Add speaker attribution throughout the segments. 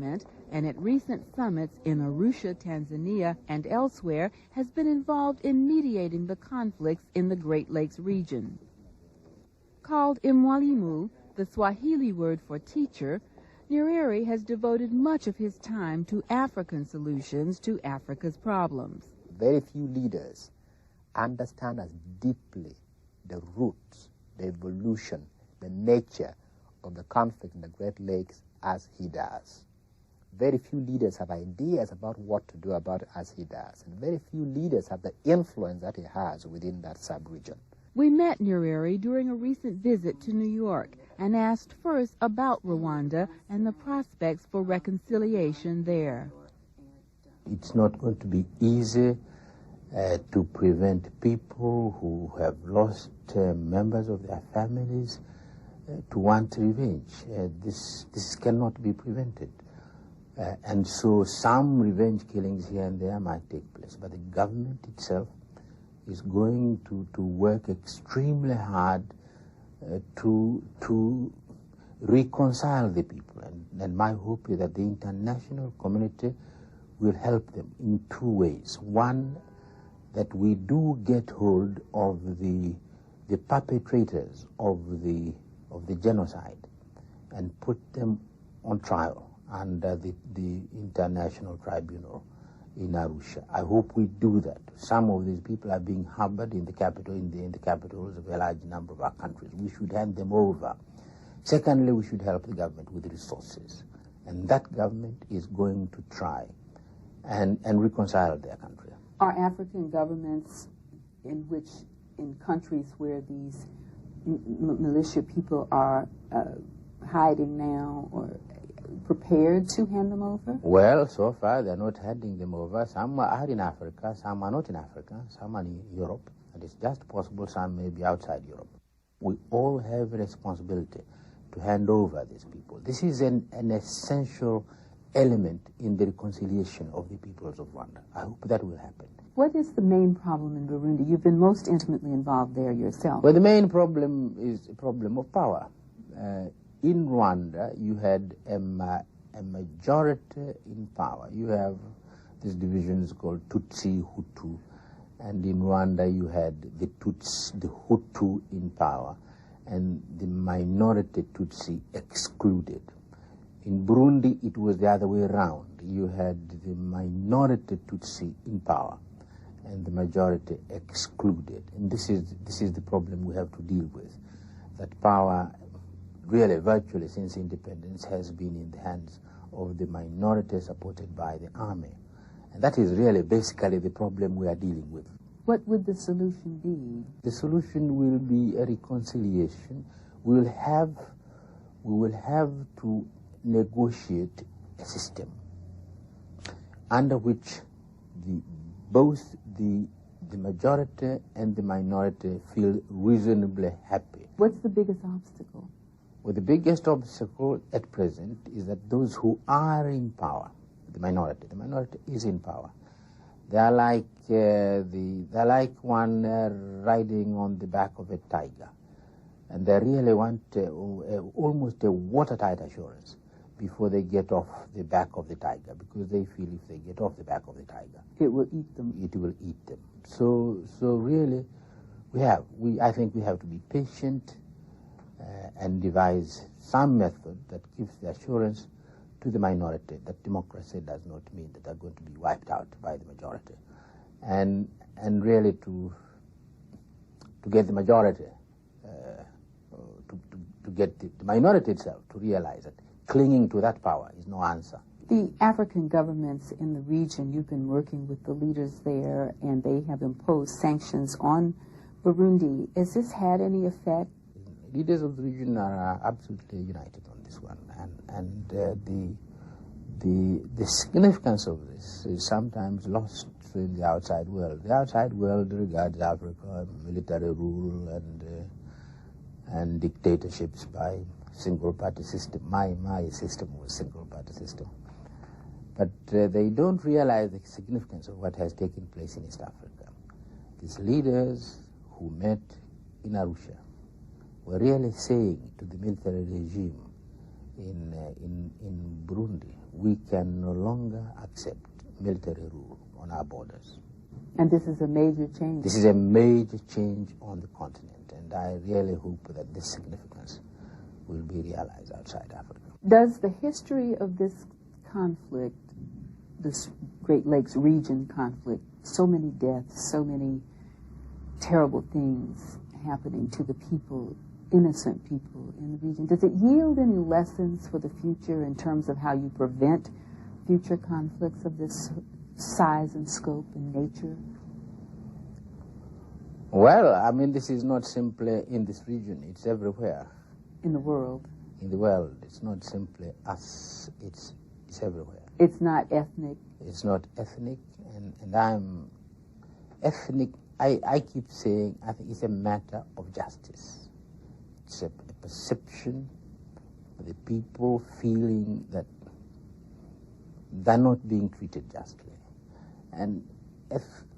Speaker 1: government and at recent summits in Arusha, Tanzania, and elsewhere has been involved in mediating the conflicts in the Great Lakes region. Called Mwalimu, the Swahili word for teacher, Nyerere has devoted much of his time to African solutions to Africa's problems.
Speaker 2: Very few leaders understand as deeply the roots, the evolution, the nature of the conflict in the Great Lakes as he does. Very few leaders have ideas about what to do about it as he does. And very few leaders have the influence that he has within that sub-region.
Speaker 1: We met Nyerere during a recent visit to New York and asked first about Rwanda and the prospects for reconciliation there.
Speaker 3: It's not going to be easy to prevent people who have lost members of their families to want revenge. This cannot be prevented. And so some revenge killings here and there might take place. But the government itself is going to work extremely hard to reconcile the people. And my hope is that the international community will help them in two ways. One, that we do get hold of the perpetrators of the genocide and put them on trial under the International Tribunal in Arusha. I hope we do that. Some of these people are being harbored in the capital, in the capitals of a large number of our countries. We should hand them over. Secondly, we should help the government with resources. And that government is going to try and reconcile their country.
Speaker 4: Are African governments in countries where these militia people are hiding now or prepared to hand them over?
Speaker 3: Well, so far they're not handing them over. Some are in Africa, some are not in Africa, some are in Europe, and it's just possible some may be outside Europe. We all have a responsibility to hand over these people. This is an essential element in the reconciliation of the peoples of Rwanda. I hope that will happen.
Speaker 4: What is the main problem in Burundi? You've been most intimately involved there yourself.
Speaker 3: Well, the main problem is a problem of power. In Rwanda, you had a majority in power. You have these divisions called Tutsi, Hutu, and in Rwanda you had the Hutu in power, and the minority Tutsi excluded. In Burundi, it was the other way around. You had the minority Tutsi in power, and the majority excluded. And this is the problem we have to deal with, that power really virtually since independence has been in the hands of the minority supported by the army. And that is really basically the problem we are dealing with.
Speaker 4: What would the solution be?
Speaker 3: The solution will be a reconciliation. We will have to negotiate a system under which both the majority and the minority feel reasonably happy.
Speaker 4: What's the biggest obstacle?
Speaker 3: Well, the biggest obstacle at present is that those who are in power, the minority is in power. They are like one riding on the back of a tiger, and they really want almost a watertight assurance before they get off the back of the tiger, because they feel if they get off the back of the tiger,
Speaker 4: it will eat them.
Speaker 3: It will eat them. So really, I think we have to be patient and devise some method that gives the assurance to the minority that democracy does not mean that they're going to be wiped out by the majority, and really to get the majority, to get the minority itself to realize that clinging to that power is no answer.
Speaker 4: The African governments in the region, you've been working with the leaders there, and they have imposed sanctions on Burundi. Has this had any effect?
Speaker 3: Leaders of the region are absolutely united on this one, and the significance of this is sometimes lost in the outside world. The outside world regards Africa military rule and dictatorships by single-party system. My system was single-party system. But they don't realize the significance of what has taken place in East Africa. These leaders who met in Arusha were really saying to the military regime in Burundi, we can no longer accept military rule on our borders.
Speaker 4: And this is a major change.
Speaker 3: This is a major change on the continent, and I really hope that this significance will be realized outside Africa.
Speaker 4: Does the history of this conflict, this Great Lakes region conflict, so many deaths, so many terrible things happening to the people, innocent people in the region, does it yield any lessons for the future in terms of how you prevent future conflicts of this size and scope and nature?
Speaker 3: Well, I mean, this is not simply in this region, it's everywhere.
Speaker 4: In the world?
Speaker 3: In the world, it's not simply us, it's everywhere.
Speaker 4: It's not ethnic?
Speaker 3: It's not ethnic, and I'm ethnic. I keep saying I think it's a matter of justice. It's a perception of the people feeling that they're not being treated justly. And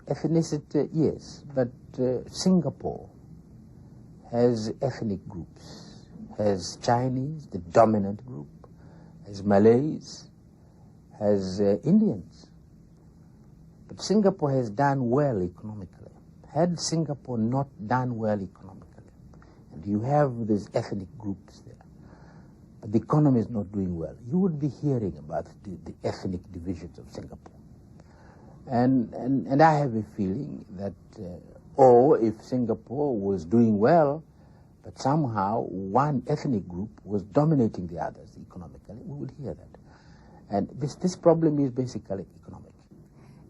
Speaker 3: ethnicity, yes, but Singapore has ethnic groups, has Chinese, the dominant group, has Malays, has Indians. But Singapore has done well economically. Had Singapore not done well economically, and you have these ethnic groups there, but the economy is not doing well, you would be hearing about the ethnic divisions of Singapore. And I have a feeling that, or if Singapore was doing well, but somehow one ethnic group was dominating the others economically, we would hear that. And this problem is basically economic.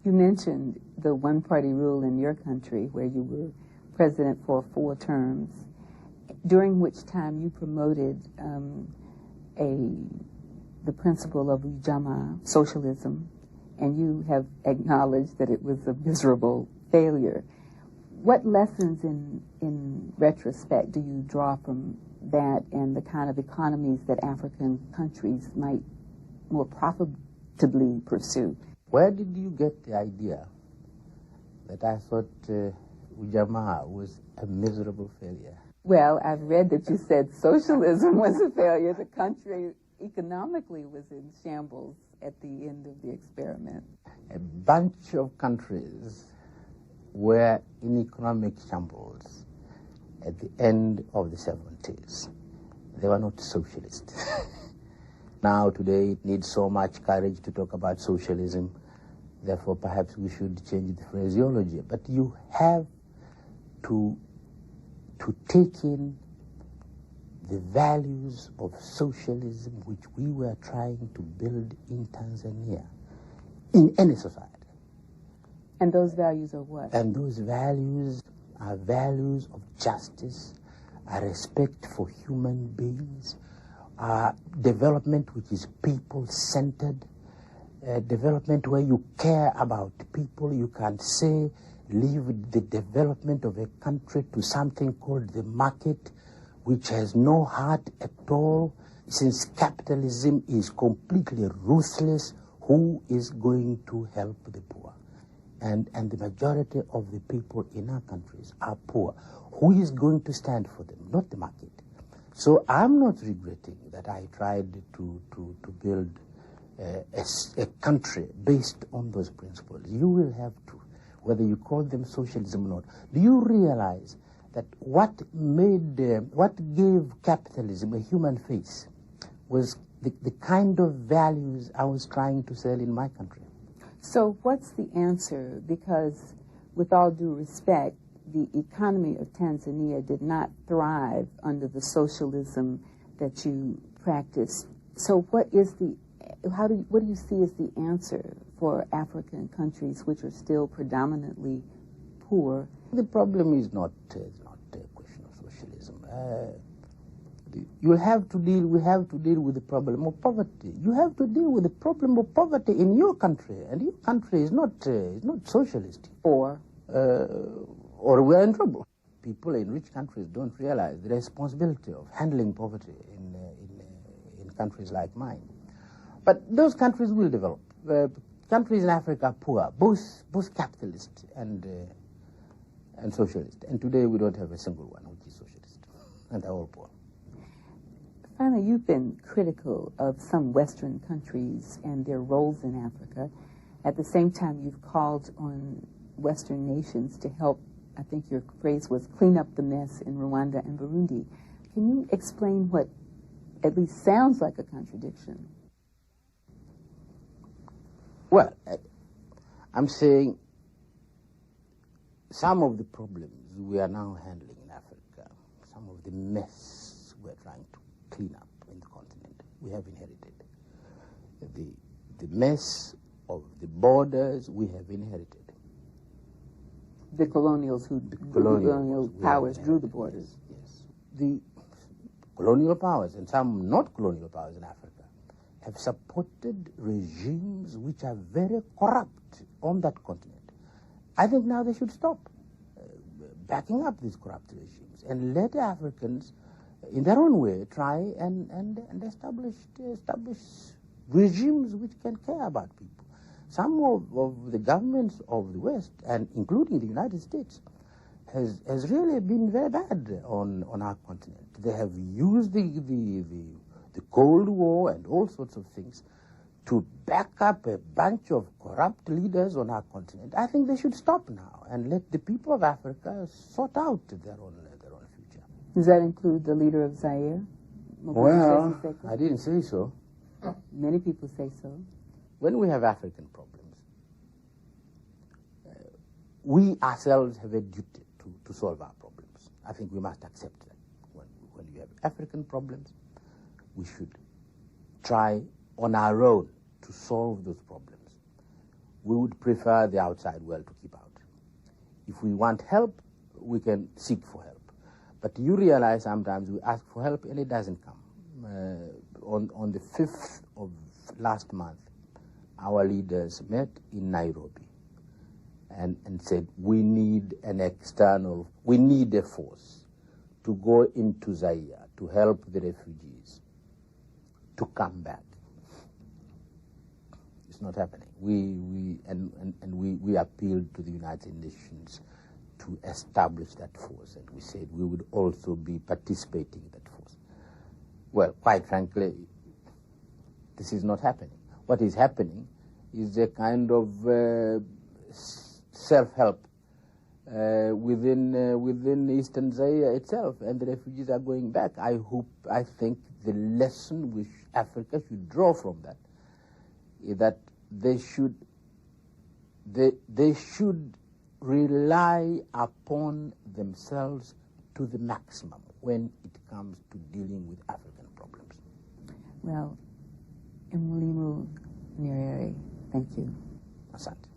Speaker 4: You mentioned the one-party rule in your country where you were president for 4 terms, during which time you promoted the principle of Ujamaa, socialism, and you have acknowledged that it was a miserable failure. What lessons in retrospect do you draw from that and the kind of economies that African countries might more profitably pursue?
Speaker 3: Where did you get the idea that I thought Ujamaa was a miserable failure?
Speaker 4: Well, I've read that you said socialism was a failure. The country economically was in shambles at the end of the experiment.
Speaker 3: A bunch of countries were in economic shambles at the end of the 70s. They were not socialist. Now, today, it needs so much courage to talk about socialism. Therefore, perhaps we should change the phraseology. But you have to take in the values of socialism which we were trying to build in Tanzania, in any society.
Speaker 4: And those values are what?
Speaker 3: And those values are values of justice, a respect for human beings, development which is people-centered, development where you care about people. You can say, leave the development of a country to something called the market, which has no heart at all. Since capitalism is completely ruthless, who is going to help the poor? And the majority of the people in our countries are poor. Who is going to stand for them? Not the market. So I'm not regretting that I tried to build a country based on those principles. You will have to, whether you call them socialism or not. Do you realize that what gave capitalism a human face was the kind of values I was trying to sell in my country?
Speaker 4: So what's the answer? Because with all due respect, the economy of Tanzania did not thrive under the socialism that you practiced. So what do you see as the answer for African countries which are still predominantly poor?
Speaker 3: The problem is not a question of socialism. We have to deal with the problem of poverty. You have to deal with the problem of poverty in your country, and your country is not socialist.
Speaker 4: Or
Speaker 3: we're in trouble. People in rich countries don't realize the responsibility of handling poverty in countries like mine. But those countries will develop. Countries in Africa are poor, both capitalist and socialist. And today we don't have a single one which is socialist, and they're all poor.
Speaker 4: Finally, you've been critical of some Western countries and their roles in Africa. At the same time, you've called on Western nations to help, I think your phrase was, clean up the mess in Rwanda and Burundi. Can you explain what at least sounds like a contradiction?
Speaker 3: Well, I'm saying some of the problems we are now handling in Africa, some of the mess we're trying to clean up in the continent, we have inherited. The mess of the borders we have inherited.
Speaker 4: The colonial powers drew the borders.
Speaker 3: Yes. The colonial powers, and some not colonial powers in Africa, have supported regimes which are very corrupt on that continent. I think now they should stop backing up these corrupt regimes and let the Africans, in their own way, try and establish regimes which can care about people. Some of the governments of the West, and including the United States, has really been very bad on our continent. They have used the Cold War and all sorts of things to back up a bunch of corrupt leaders on our continent. I think they should stop now and let the people of Africa sort out their own future.
Speaker 4: Does that include the leader of Zaire?
Speaker 3: Well, I didn't say so.
Speaker 4: Many people say so.
Speaker 3: When we have African problems, we ourselves have a duty to solve our problems. I think we must accept that. When you have African problems, we should try on our own to solve those problems. We would prefer the outside world to keep out. If we want help, we can seek for help. But you realize sometimes we ask for help and it doesn't come. On the 5th of last month, our leaders met in Nairobi and said, we need a force to go into Zaire to help the refugees to come back. It's not happening. We appealed to the United Nations to establish that force, and we said we would also be participating in that force. Well, quite frankly, this is not happening. What is happening is a kind of self-help within Eastern Zaire itself, and the refugees are going back. I think the lesson which Africa should draw from that is that they should rely upon themselves to the maximum when it comes to dealing with African problems.
Speaker 4: Well, Mwalimu Nyerere, thank you.
Speaker 3: Asante.